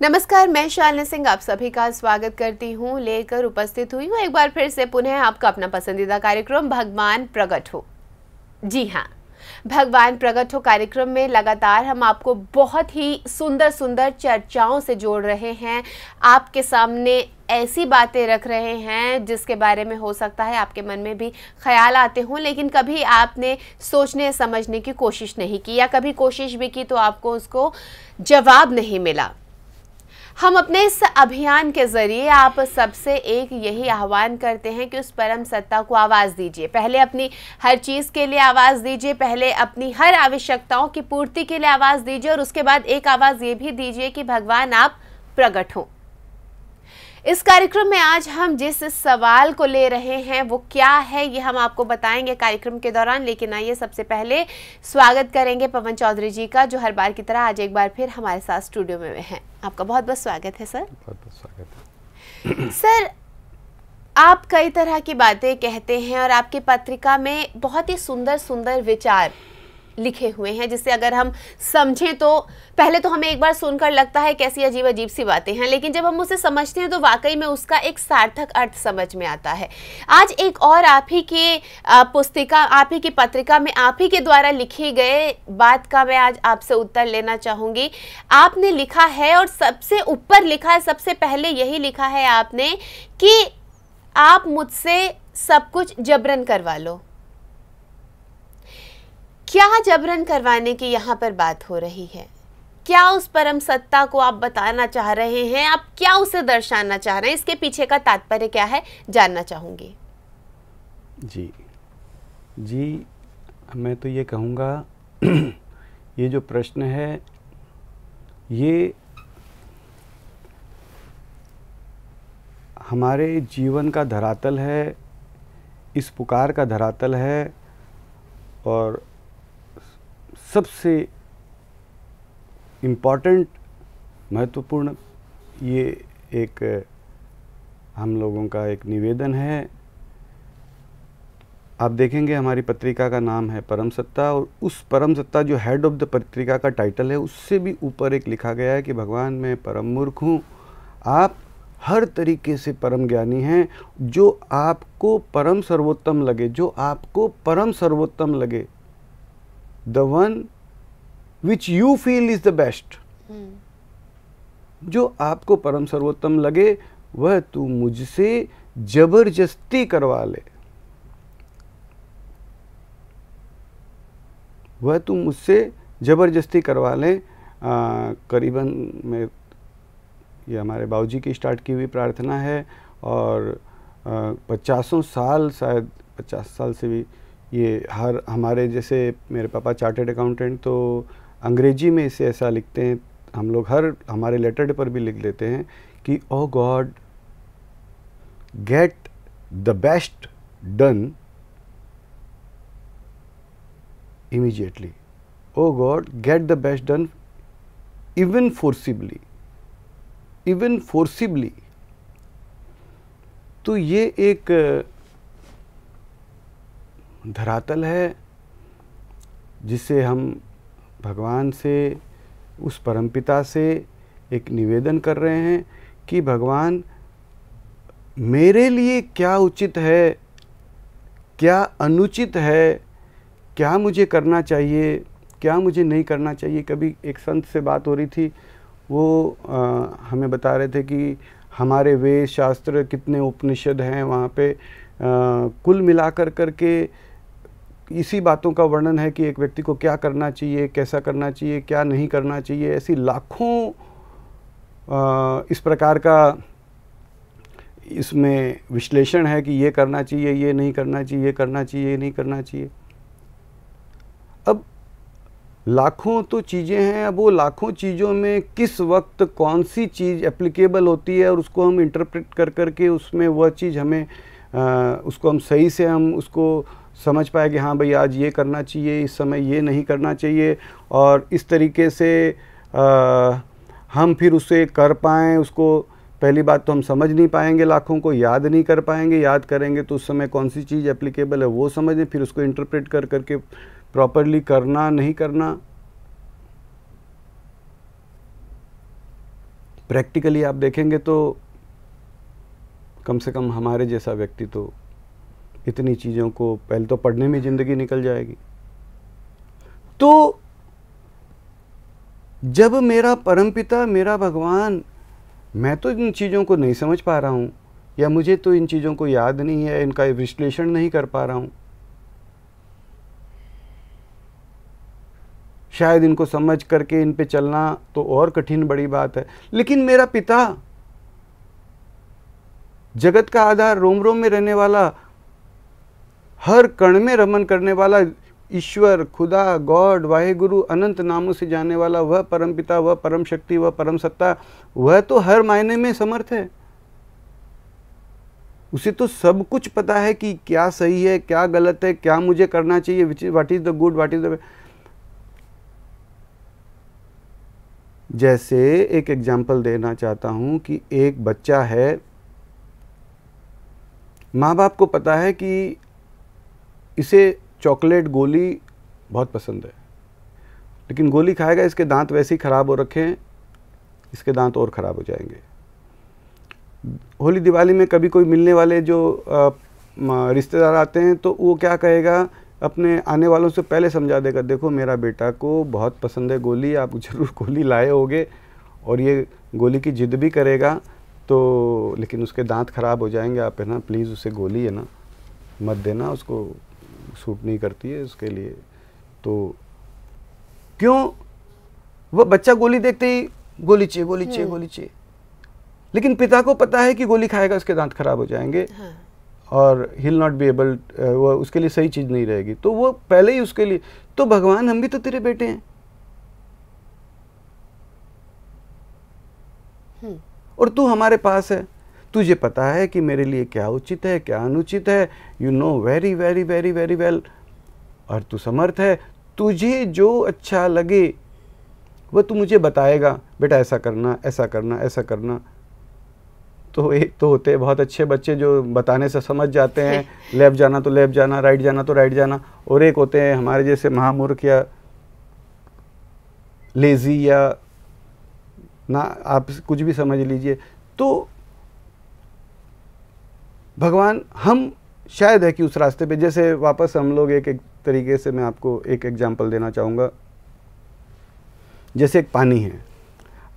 नमस्कार, मैं शालिनी सिंह आप सभी का स्वागत करती हूँ। लेकर उपस्थित हुई हूँ एक बार फिर से पुनः आपका अपना पसंदीदा कार्यक्रम भगवान प्रकट हो। जी हाँ, भगवान प्रकट हो कार्यक्रम में लगातार हम आपको बहुत ही सुंदर सुंदर चर्चाओं से जोड़ रहे हैं, आपके सामने ऐसी बातें रख रहे हैं जिसके बारे में हो सकता है आपके मन में भी ख्याल आते हों, लेकिन कभी आपने सोचने समझने की कोशिश नहीं की, या कभी कोशिश भी की तो आपको उसको जवाब नहीं मिला। हम अपने इस अभियान के जरिए आप सबसे एक यही आह्वान करते हैं कि उस परम सत्ता को आवाज़ दीजिए। पहले अपनी हर चीज़ के लिए आवाज़ दीजिए, पहले अपनी हर आवश्यकताओं की पूर्ति के लिए आवाज़ दीजिए, और उसके बाद एक आवाज़ ये भी दीजिए कि भगवान आप प्रकट हो। इस कार्यक्रम में आज हम जिस सवाल को ले रहे हैं वो क्या है, ये हम आपको बताएंगे कार्यक्रम के दौरान। लेकिन आइए सबसे पहले स्वागत करेंगे पवन चौधरी जी का, जो हर बार की तरह आज एक बार फिर हमारे साथ स्टूडियो में हैं। आपका बहुत बहुत स्वागत है सर। बहुत बहुत स्वागत है। सर, आप कई तरह की बातें कहते हैं और आपकी पत्रिका में बहुत ही सुंदर सुंदर विचार लिखे हुए हैं, जिससे अगर हम समझें तो पहले तो हमें एक बार सुनकर लगता है कैसी अजीब अजीब सी बातें हैं, लेकिन जब हम उसे समझते हैं तो वाकई में उसका एक सार्थक अर्थ समझ में आता है। आज एक और आप ही की पुस्तिका, आप ही की पत्रिका में आप ही के द्वारा लिखी गए बात का मैं आज आपसे उत्तर लेना चाहूँगी। आपने लिखा है, और सबसे ऊपर लिखा है, सबसे पहले यही लिखा है आपने कि आप मुझसे सब कुछ जबरन करवा लो। क्या जबरन करवाने की यहाँ पर बात हो रही है? क्या उस परम सत्ता को आप बताना चाह रहे हैं? आप क्या उसे दर्शाना चाह रहे हैं? इसके पीछे का तात्पर्य क्या है, जानना चाहूंगी। जी, मैं तो ये कहूँगा ये जो प्रश्न है ये हमारे जीवन का धरातल है, इस पुकार का धरातल है, और सबसे इम्पॉर्टेंट महत्वपूर्ण ये एक हम लोगों का एक निवेदन है। आप देखेंगे हमारी पत्रिका का नाम है परम सत्ता, और उस परम सत्ता जो हेड ऑफ द पत्रिका का टाइटल है उससे भी ऊपर एक लिखा गया है कि भगवान मैं परम मूर्ख हूँ, आप हर तरीके से परम ज्ञानी हैं। जो आपको परम सर्वोत्तम लगे, जो आपको परम सर्वोत्तम लगे, the one which you feel is the best, जो आपको परम सर्वोत्तम लगे वह तू मुझसे जबरदस्ती करवा ले, वह तू मुझसे जबरदस्ती करवा ले। करीबन में ये हमारे बाबूजी की स्टार्ट की हुई प्रार्थना है, और 50 साल, शायद 50 साल से भी ये हर हमारे जैसे मेरे पापा चार्टर्ड अकाउंटेंट, तो अंग्रेजी में इसे ऐसा लिखते हैं, हम लोग हर हमारे लेटर पर भी लिख लेते हैं कि O God get the best done immediately, O God get the best done even forcibly, even forcibly. तो ये एक धरातल है जिससे हम भगवान से, उस परमपिता से एक निवेदन कर रहे हैं कि भगवान मेरे लिए क्या उचित है, क्या अनुचित है, क्या मुझे करना चाहिए, क्या मुझे नहीं करना चाहिए। कभी एक संत से बात हो रही थी, वो हमें बता रहे थे कि हमारे वेद शास्त्र कितने उपनिषद हैं, वहाँ पे कुल मिलाकर करके इसी बातों का वर्णन है कि एक व्यक्ति को क्या करना चाहिए, कैसा करना चाहिए, क्या नहीं करना चाहिए। ऐसी लाखों इस प्रकार का इसमें विश्लेषण है कि ये करना चाहिए, ये नहीं करना चाहिए, ये करना चाहिए, ये नहीं करना चाहिए। अब लाखों तो चीज़ें हैं, अब वो लाखों चीज़ों में किस वक्त कौन सी चीज़ एप्लीकेबल होती है, और उसको हम इंटरप्रेट कर करके उसमें वह चीज़ हमें उसको हम सही से हम उसको समझ पाए कि हाँ भाई आज ये करना चाहिए, इस समय ये नहीं करना चाहिए, और इस तरीके से हम फिर उसे कर पाएँ। उसको पहली बात तो हम समझ नहीं पाएंगे, लाखों को याद नहीं कर पाएंगे, याद करेंगे तो उस समय कौन सी चीज़ एप्लीकेबल है वो समझें, फिर उसको इंटरप्रेट कर करके प्रॉपरली करना नहीं करना। प्रैक्टिकली आप देखेंगे तो कम से कम हमारे जैसा व्यक्ति तो इतनी चीज़ों को पहले तो पढ़ने में ज़िंदगी निकल जाएगी। तो जब मेरा परमपिता, मेरा भगवान, मैं तो इन चीज़ों को नहीं समझ पा रहा हूँ, या मुझे तो इन चीज़ों को याद नहीं है, इनका विश्लेषण नहीं कर पा रहा हूँ, शायद इनको समझ करके इन पे चलना तो और कठिन बड़ी बात है। लेकिन मेरा पिता, जगत का आधार, रोम रोम में रहने वाला, हर कण में रमन करने वाला, ईश्वर, खुदा, गॉड, वाहेगुरु, अनंत नामों से जाने वाला, वह परम पिता, वह परम शक्ति, वह परम सत्ता, वह तो हर मायने में समर्थ है। उसे तो सब कुछ पता है कि क्या सही है, क्या गलत है, क्या मुझे करना चाहिए, what is the good, what is the. जैसे एक एग्जाम्पल देना चाहता हूं कि एक बच्चा है, माँ बाप को पता है कि इसे चॉकलेट गोली बहुत पसंद है, लेकिन गोली खाएगा, इसके दांत वैसे ही ख़राब हो रखे हैं, इसके दांत और ख़राब हो जाएंगे। होली दिवाली में कभी कोई मिलने वाले जो रिश्तेदार आते हैं तो वो क्या कहेगा, अपने आने वालों से पहले समझा देगा, देखो मेरा बेटा को बहुत पसंद है गोली, आप ज़रूर गोली लाए होगे, और ये गोली की जिद भी करेगा, तो लेकिन उसके दांत ख़राब हो जाएंगे, आप है ना प्लीज़ उसे गोली है ना मत देना, उसको सूट नहीं करती है उसके लिए। तो क्यों? वह बच्चा गोली देखते ही गोली चाहिए, गोली चाहिए, गोली चाहिए, लेकिन पिता को पता है कि गोली खाएगा उसके दांत खराब हो जाएंगे, हाँ। और he will not be able, वो उसके लिए सही चीज़ नहीं रहेगी, तो वो पहले ही उसके लिए। तो भगवान, हम भी तो तेरे बेटे हैं, और तू हमारे पास है, तुझे पता है कि मेरे लिए क्या उचित है, क्या अनुचित है, you know very very very very well, और तू समर्थ है, तुझे जो अच्छा लगे वो तू मुझे बताएगा, बेटा ऐसा करना, ऐसा करना, ऐसा करना। तो एक तो होते हैं बहुत अच्छे बच्चे जो बताने से समझ जाते हैं, लेफ्ट जाना तो लेफ्ट जाना, राइट जाना तो राइट जाना, और एक होते हैं हमारे जैसे महामूर्ख या लेजी, या ना आप कुछ भी समझ लीजिए। तो भगवान, हम शायद है कि उस रास्ते पे, जैसे वापस हम लोग एक तरीके से मैं आपको एक एग्जांपल देना चाहूँगा। जैसे एक पानी है,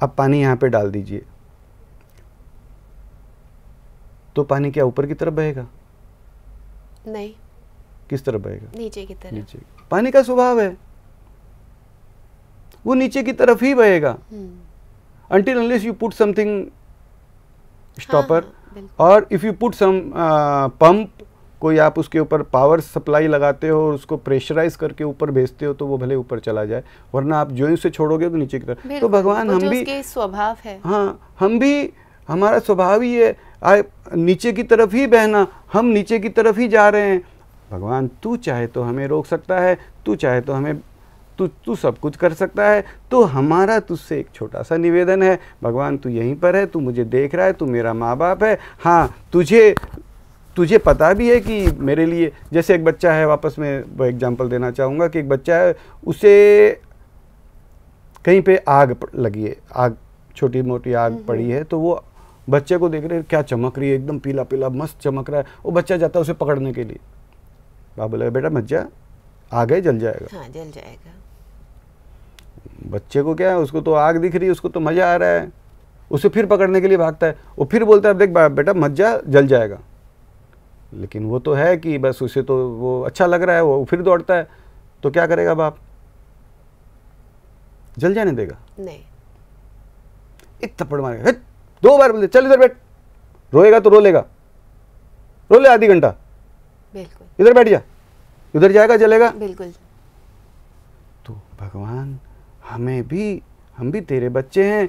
अब पानी यहाँ पे डाल दीजिए, तो पानी क्या ऊपर की तरफ बहेगा? नहीं। किस तरफ बहेगा? नीचे की तरफ। नीचे। पानी का स्वभाव है, वो नीचे की तरफ ही बहेगा, until unless you put something stopper, और if you put some pump, कोई आप उसके ऊपर पावर सप्लाई लगाते हो और उसको प्रेशराइज करके ऊपर भेजते हो, तो वो भले ऊपर चला जाए, वरना आप जो उसे छोड़ोगे तो नीचे की तरफ। तो भगवान, हम भी स्वभाव है, हाँ, हम भी, हमारा स्वभाव ही है नीचे की तरफ ही बहना, हम नीचे की तरफ ही जा रहे हैं। भगवान, तू चाहे तो हमें रोक सकता है, तू चाहे तो हमें, तू सब कुछ कर सकता है। तो हमारा तुझसे एक छोटा सा निवेदन है, भगवान तू यहीं पर है, तू मुझे देख रहा है, तू मेरा माँ बाप है, हाँ तुझे पता भी है कि मेरे लिए, जैसे एक बच्चा है, वापस में वो एग्जांपल देना चाहूँगा कि एक बच्चा है, उसे कहीं पे आग लगी है, आग, छोटी मोटी आग पड़ी है, तो वो बच्चे को देख रहे हैं, क्या चमक रही है, एकदम पीला पीला मस्त चमक रहा है, वो बच्चा जाता है उसे पकड़ने के लिए, बाप बोला बेटा मत जा, आग है, जल जाएगा। हाँ, जल जाएगा। बच्चे को क्या है, उसको तो आग दिख रही है, उसको तो मज़ा आ रहा है, उसे फिर पकड़ने के लिए भागता है, वो फिर बोलता है देख बेटा मत जा, जल जाएगा। लेकिन वो तो है कि बस उसे तो वो अच्छा लग रहा है, वो फिर दौड़ता है, तो क्या करेगा बाप? जल जाने देगा? नहीं। एक थप्पड़ मारेगा, 2 बार बोलते चल इधर बैठ, रोएगा तो रो लेगा, रो ले आधी घंटा, बिल्कुल, इधर बैठ जा, उधर जाएगा जलेगा, बिल्कुल। तो भगवान, हम भी तेरे बच्चे हैं,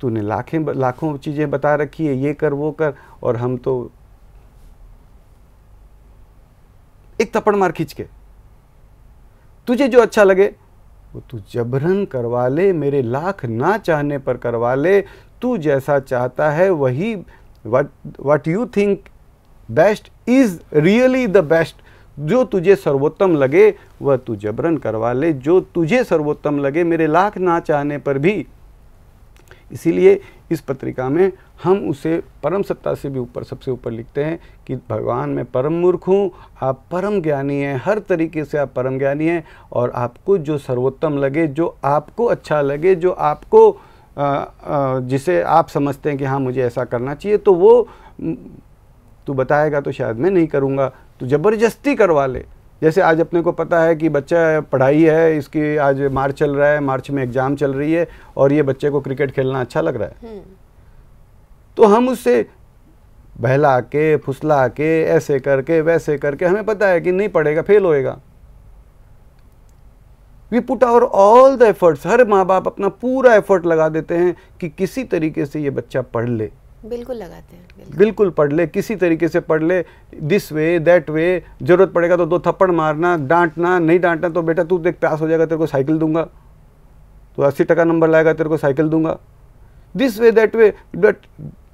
तूने लाखों चीज़ें बता रखी है, ये कर वो कर, और हम तो एक थप्पड़ मार खींच के, तुझे जो अच्छा लगे वो तू जबरन करवा ले, मेरे लाख ना चाहने पर करवा ले, तू जैसा चाहता है वही, what you think best is really the best, जो तुझे सर्वोत्तम लगे वह तू जबरन करवा ले, जो तुझे सर्वोत्तम लगे, मेरे लाख ना चाहने पर भी। इसीलिए इस पत्रिका में हम उसे परम सत्ता से भी ऊपर, सबसे ऊपर लिखते हैं कि भगवान मैं परम मूर्ख हूँ, आप परम ज्ञानी हैं, हर तरीके से आप परम ज्ञानी हैं, और आपको जो सर्वोत्तम लगे, जो आपको अच्छा लगे, जो आपको जिसे आप समझते हैं कि हाँ मुझे ऐसा करना चाहिए, तो वो तू बताएगा तो शायद मैं नहीं करूँगा, तू ज़बरदस्ती करवा ले। जैसे आज अपने को पता है कि बच्चा पढ़ाई है, इसकी आज मार्च चल रहा है, मार्च में एग्ज़ाम चल रही है, और ये बच्चे को क्रिकेट खेलना अच्छा लग रहा है, तो हम उससे बहला के, फुसला के, ऐसे करके वैसे करके, हमें पता है कि नहीं पढ़ेगा, फेल होएगा। We put our all the efforts, हर माँ बाप अपना पूरा एफर्ट लगा देते हैं कि किसी तरीके से ये बच्चा पढ़ ले। बिल्कुल लगाते हैं, बिल्कुल पढ़ ले, किसी तरीके से पढ़ ले, दिस वे दैट वे, जरूरत पड़ेगा तो 2 थप्पड़ मारना, डांटना, नहीं डांटना तो बेटा तू देख पास हो जाएगा, तेरे को साइकिल दूंगा, तो 80% नंबर लाएगा, तेरे को साइकिल दूंगा, this way that way. But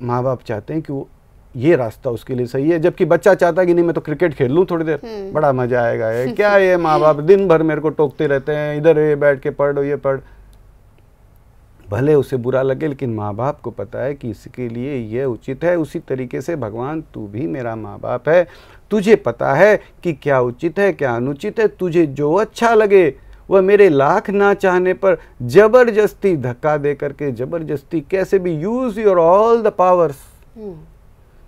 माँ बाप चाहते हैं कि वो ये रास्ता उसके लिए सही है, जबकि बच्चा चाहता है कि नहीं मैं तो क्रिकेट खेल लूँ थोड़ी देर, बड़ा मजा आएगा। ये क्या, ये माँ बाप दिन भर मेरे को टोकते रहते हैं, इधर ये बैठ के पढ़, ये पढ़। भले उसे बुरा लगे, लेकिन माँ बाप को पता है कि इसके लिए ये उचित है। उसी तरीके से भगवान, तू भी मेरा माँ बाप है, तुझे पता है कि क्या उचित है क्या अनुचित है, तुझे जो अच्छा लगे वह मेरे लाख ना चाहने पर जबरदस्ती धक्का दे करके, जबरदस्ती कैसे भी, use your all the powers,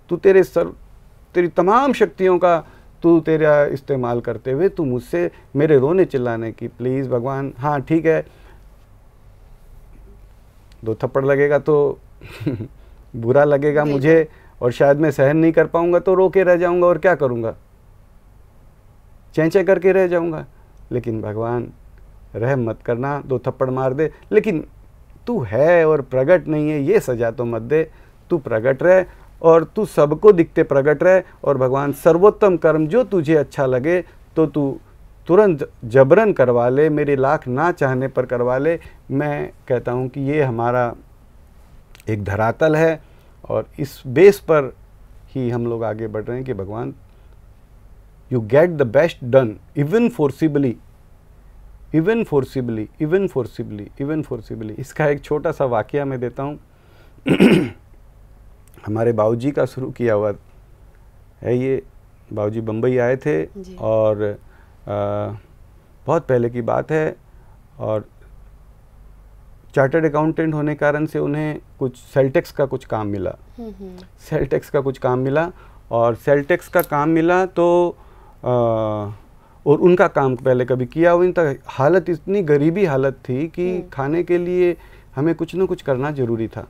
तू तेरी तमाम शक्तियों का तू तेरा इस्तेमाल करते हुए तू मुझसे मेरे रोने चिल्लाने की, प्लीज़ भगवान, हाँ ठीक है 2 थप्पड़ लगेगा तो बुरा लगेगा मुझे, और शायद मैं सहन नहीं कर पाऊंगा, तो रो के रह जाऊंगा, और क्या करूंगा, चैंचे करके रह जाऊंगा। लेकिन भगवान रहम मत करना, 2 थप्पड़ मार दे, लेकिन तू है और प्रगट नहीं है, ये सजा तो मत दे, तू प्रगट रहे और तू सबको दिखते प्रगट रहे। और भगवान सर्वोत्तम कर्म जो तुझे अच्छा लगे तो तू तुरंत जबरन करवा ले, मेरे लाख ना चाहने पर करवा ले। मैं कहता हूँ कि ये हमारा एक धरातल है, और इस बेस पर ही हम लोग आगे बढ़ रहे हैं कि भगवान you get the best done, even forcibly, even forcibly, even forcibly, even forcibly. इसका एक छोटा सा वाकया मैं देता हूँ। हमारे बाबूजी का शुरू किया हुआ है ये। बाबूजी बम्बई आए थे, और बहुत पहले की बात है, और चार्टर्ड अकाउंटेंट होने कारण से उन्हें कुछ सेल टैक्स का कुछ काम मिला, सेल टैक्स का कुछ काम मिला, और सेल टैक्स का काम मिला तो और उनका काम पहले कभी किया हुआ नहीं था। हालत इतनी गरीबी हालत थी कि खाने के लिए हमें कुछ ना कुछ करना ज़रूरी था।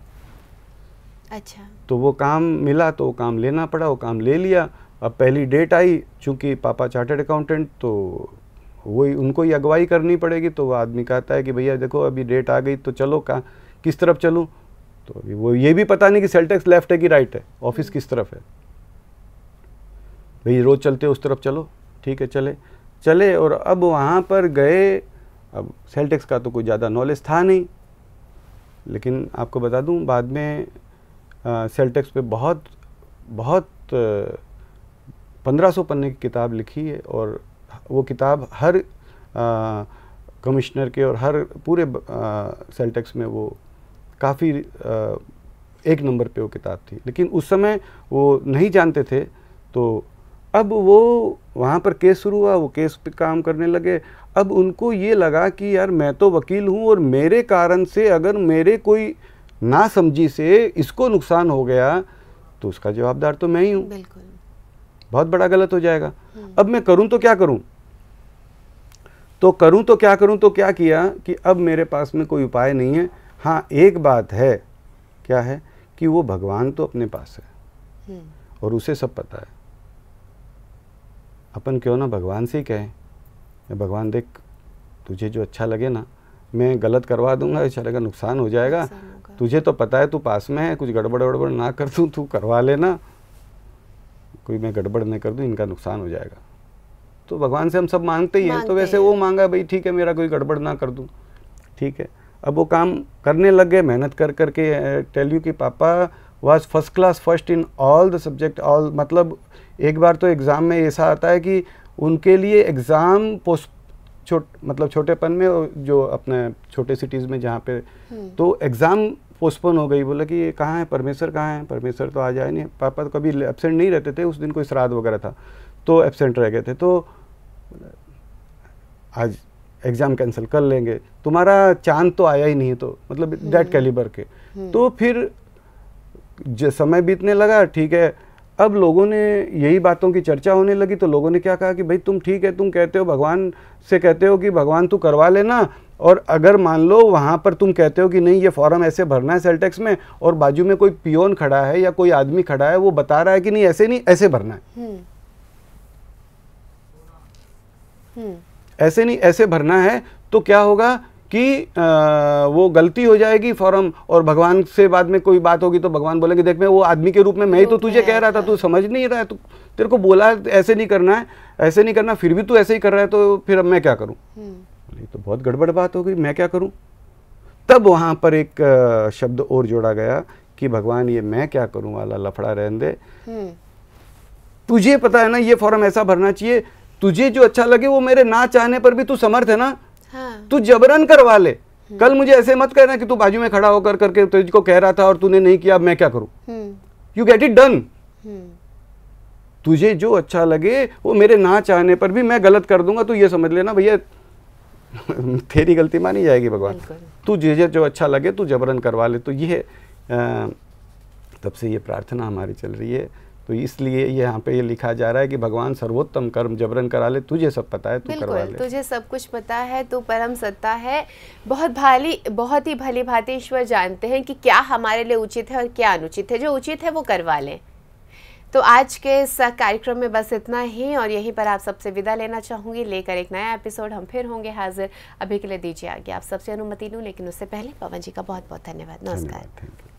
अच्छा। तो वो काम मिला तो वो काम लेना पड़ा, वो काम ले लिया। अब पहली डेट आई, चूँकि पापा चार्टर्ड अकाउंटेंट, तो वही उनको ही अगुवाई करनी पड़ेगी। तो वो आदमी कहता है कि भैया देखो अभी डेट आ गई, तो चलो किस तरफ चलूँ। तो अभी वो ये भी पता नहीं कि सेल टैक्स लेफ्ट है कि राइट है, ऑफिस किस तरफ है। भैया रोज़ चलते उस तरफ, चलो ठीक है चले। और अब वहाँ पर गए, अब सेल टैक्स का तो कोई ज़्यादा नॉलेज था नहीं, लेकिन आपको बता दूँ बाद में सेल टैक्स पे बहुत 1500 पन्ने की किताब लिखी है, और वो किताब हर कमिश्नर के और हर पूरे सेल टैक्स में वो काफ़ी 1 नंबर पे वो किताब थी। लेकिन उस समय वो नहीं जानते थे। तो अब वो वहाँ पर केस शुरू हुआ, वो केस पे काम करने लगे। अब उनको ये लगा कि यार मैं तो वकील हूँ, और मेरे कारण से अगर मेरे कोई ना समझी से इसको नुकसान हो गया तो उसका जवाबदार तो मैं ही हूँ, बिल्कुल बहुत बड़ा गलत हो जाएगा। अब मैं करूँ तो क्या करूँ, तो क्या किया कि अब मेरे पास में कोई उपाय नहीं है। हाँ एक बात है, क्या है कि वो भगवान तो अपने पास है और उसे सब पता है। अपन क्यों ना भगवान से ही कहें, भगवान देख तुझे जो अच्छा लगे ना, मैं गलत करवा दूंगा, चलेगा नुकसान हो जाएगा, तुझे तो पता है तू पास में है, कुछ गड़बड़ ना कर दूँ, तू करवा लेना, कोई मैं गड़बड़ नहीं कर दूँ, इनका नुकसान हो जाएगा। तो भगवान से हम सब मांगते ही हैं। तो वैसे वो मांगा भाई ठीक है मेरा कोई गड़बड़ ना कर दूँ, ठीक है। अब वो काम करने लग गए, मेहनत कर करके। टेल यू कि पापा was first class first in all the subject, all मतलब एक बार तो एग्ज़ाम में ऐसा आता है कि उनके लिए एग्ज़ाम मतलब छोटेपन में जो अपने छोटे सिटीज़ में जहाँ पे तो एग्ज़ाम पोस्टपोन हो गई। बोला कि ये कहाँ है परमेश्वर, कहाँ है परमेश्वर, तो आ जाए नहीं। पापा तो कभी एब्सेंट नहीं रहते थे, उस दिन कोई श्राद्ध वगैरह था तो एब्सेंट रह गए थे, तो आज एग्ज़ाम कैंसिल कर लेंगे, तुम्हारा चांद तो आया ही नहीं है, तो मतलब दैट कैलिबर के। तो फिर समय बीतने लगा, ठीक है, अब लोगों ने यही बातों की चर्चा होने लगी, तो लोगों ने क्या कहा कि भाई तुम ठीक है, तुम कहते हो भगवान से कहते हो कि भगवान तू करवा लेना, और अगर मान लो वहाँ पर तुम कहते हो कि नहीं ये फॉर्म ऐसे भरना है सेल टैक्स में, और बाजू में कोई पियोन खड़ा है या कोई आदमी खड़ा है वो बता रहा है कि नहीं ऐसे नहीं ऐसे भरना है, ऐसे नहीं ऐसे भरना है, तो क्या होगा कि वो गलती हो जाएगी फॉर्म, और भगवान से बाद में कोई बात होगी तो भगवान बोलेंगे देख मैं वो आदमी के रूप में मैं ही तो तुझे कह रहा था, तू समझ नहीं रहा है, तू तेरे को बोला ऐसे नहीं करना है, ऐसे नहीं करना, फिर भी तू ऐसे ही कर रहा है, तो फिर अब मैं क्या करूं? तो बहुत गड़बड़ बात हो गई, मैं क्या करूं? तब वहां पर एक शब्द और जोड़ा गया कि भगवान ये मैं क्या करूं वाला लफड़ा रहने दे, तुझे पता है ना ये फॉर्म ऐसा भरना चाहिए, तुझे जो अच्छा लगे वो मेरे ना चाहने पर भी तू समर्थ है ना, हाँ। तू जबरन करवा ले, कल मुझे ऐसे मत कहना कि तू बाजू में खड़ा होकर करके तुझको कह रहा था और तूने नहीं किया, अब मैं क्या करूं? You get it done. तुझे जो अच्छा लगे वो मेरे ना चाहने पर भी मैं गलत कर दूंगा, तो ये समझ लेना भैया तेरी गलती मानी जाएगी भगवान, तुझे जो अच्छा लगे तू जबरन करवा ले। तो ये तब से ये प्रार्थना हमारी चल रही है, तो इसलिए यहाँ पे ये लिखा जा रहा है कि भगवान सर्वोत्तम कर्म जबरन करा ले, तुझे सब पता है, तू करवा ले, तुझे सब कुछ पता है, तू परम सत्ता है, बहुत ही भली भांति ईश्वर जानते हैं कि क्या हमारे लिए उचित है और क्या अनुचित है, जो उचित है वो करवा लें। तो आज के इस कार्यक्रम में बस इतना ही, और यहीं पर आप सबसे विदा लेना चाहूँगी, लेकर एक नया एपिसोड हम फिर होंगे हाजिर। अभी के लिए दीजिए आगे, आप सबसे अनुमति लूँ, लेकिन उससे पहले पवन जी का बहुत बहुत धन्यवाद। नमस्कार।